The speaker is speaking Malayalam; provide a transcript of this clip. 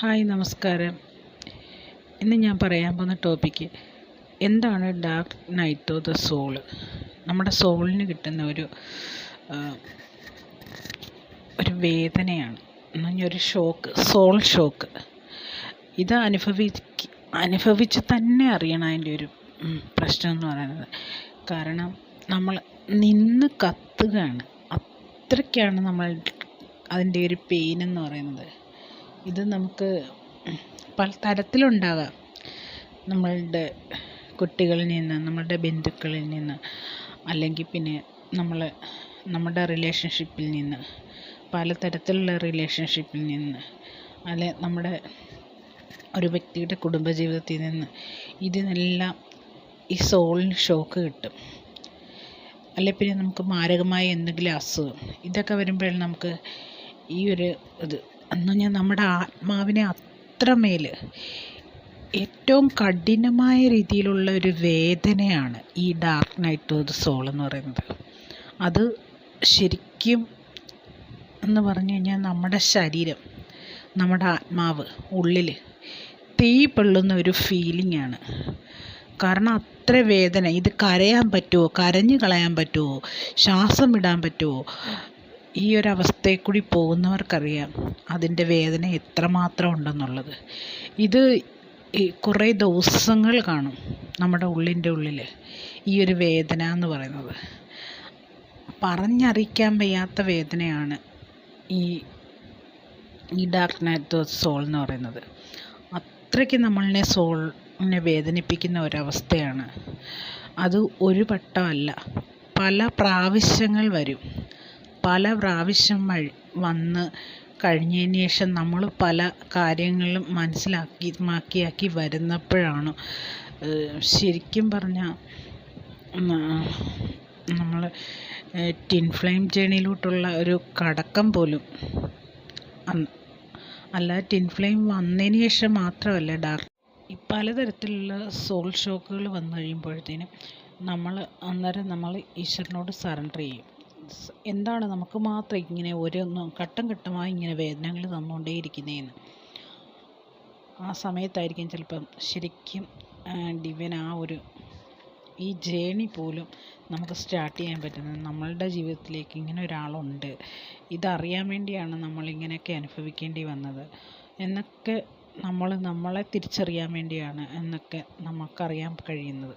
ഹായ് നമസ്കാരം. ഇന്ന് ഞാൻ പറയാൻ പോകുന്ന ടോപ്പിക്ക് എന്താണ് dark night of the soul. നമ്മുടെ സോളിന് കിട്ടുന്ന ഒരു വേദനയാണ്, ഒരു ഷോക്ക്, സോൾ ഷോക്ക്. ഇത് അനുഭവിച്ച് തന്നെ അറിയണം അതിൻ്റെ ഒരു പ്രശ്നം എന്ന് പറയുന്നത്. കാരണം നമ്മൾ നിന്ന് കത്തുകയാണ്, അത്രയ്ക്കാണ് നമ്മൾ അതിൻ്റെ ഒരു പെയിൻ എന്ന് പറയുന്നത്. ഇത് നമുക്ക് പല തരത്തിലുണ്ടാകാം. നമ്മളുടെ കുട്ടികളിൽ നിന്ന്, നമ്മളുടെ ബന്ധുക്കളിൽ നിന്ന്, അല്ലെങ്കിൽ പിന്നെ നമ്മുടെ റിലേഷൻഷിപ്പിൽ നിന്ന്, പലതരത്തിലുള്ള റിലേഷൻഷിപ്പിൽ നിന്ന്, അല്ലെ നമ്മുടെ ഒരു വ്യക്തിയുടെ കുടുംബജീവിതത്തിൽ നിന്ന്, ഇതിനെല്ലാം ഈ സോളിന് ഷോക്ക് കിട്ടും. അല്ലെ പിന്നെ നമുക്ക് മാരകമായ എന്തെങ്കിലും അസുഖം, ഇതൊക്കെ വരുമ്പോഴാണ് നമുക്ക് ഈ ഒരു ഇത് എന്ന് പറഞ്ഞാൽ നമ്മുടെ ആത്മാവിനെ അത്രമേൽ ഏറ്റവും കഠിനമായ രീതിയിലുള്ള ഒരു വേദനയാണ് ഈ dark night of the soul എന്ന് പറയുന്നത്. അത് ശരിക്കും എന്ന് പറഞ്ഞു കഴിഞ്ഞാൽ നമ്മുടെ ശരീരം, നമ്മുടെ ആത്മാവ് ഉള്ളിൽ തീ പൊള്ളുന്ന ഒരു ഫീലിംഗ് ആണ്. കാരണം അത്ര വേദന. ഇത് കരയാൻ പറ്റുമോ, കരഞ്ഞു കളയാൻ പറ്റുമോ, ശ്വാസം വിടാൻ പറ്റുമോ? ഈ ഒരവസ്ഥയിൽ കൂടി പോകുന്നവർക്കറിയാം അതിൻ്റെ വേദന എത്രമാത്രം ഉണ്ടെന്നുള്ളത്. ഇത് കുറേ ദിവസങ്ങൾ കാണും നമ്മുടെ ഉള്ളിൻ്റെ ഉള്ളിൽ ഈ ഒരു വേദന എന്ന് പറയുന്നത്. പറഞ്ഞറിയിക്കാൻ വയ്യാത്ത വേദനയാണ് ഈ ഡാർക്ക് നൈറ്റ് ഓഫ് സോൾ എന്ന് പറയുന്നത്. അത്രയ്ക്ക് നമ്മളിനെ സോളിനെ വേദനിപ്പിക്കുന്ന ഒരവസ്ഥയാണ് അത്. ഒരു വട്ടമല്ല, പല പ്രാവശ്യങ്ങൾ വരും. പല പ്രാവശ്യം വന്ന് കഴിഞ്ഞതിന് ശേഷം നമ്മൾ പല കാര്യങ്ങളും മനസ്സിലാക്കി വരുന്നപ്പോഴാണ് ശരിക്കും പറഞ്ഞാൽ നമ്മൾ ട്വിൻ ഫ്ലെയിം ജേണിയിലോട്ടുള്ള ഒരു കടക്കം പോലും അല്ല. ട്വിൻ ഫ്ലെയിം വന്നതിന് ശേഷം മാത്രമല്ല ഈ പലതരത്തിലുള്ള സോൾ ഷോക്കുകൾ വന്നു കഴിയുമ്പോഴത്തേനും അന്നേരം നമ്മൾ ഈശ്വരനോട് സറണ്ടർ ചെയ്യും. എന്താണ് നമുക്ക് മാത്രം ഇങ്ങനെ ഓരോന്നും ഘട്ടം ഘട്ടമായി ഇങ്ങനെ വേദനകൾ തന്നുകൊണ്ടേയിരിക്കുന്നതെന്ന്. ആ സമയത്തായിരിക്കും ചിലപ്പം ശരിക്കും ഡിവൈൻ ഈ ജേണി പോലും നമുക്ക് സ്റ്റാർട്ട് ചെയ്യാൻ പറ്റുന്നത്. നമ്മളുടെ ജീവിതത്തിലേക്ക് ഇങ്ങനെ ഒരാളുണ്ട്, ഇതറിയാൻ വേണ്ടിയാണ് നമ്മളിങ്ങനെയൊക്കെ അനുഭവിക്കേണ്ടി വന്നത് എന്നൊക്കെ, നമ്മളെ തിരിച്ചറിയാൻ വേണ്ടിയാണ് എന്നൊക്കെ നമുക്കറിയാൻ കഴിയുന്നത്.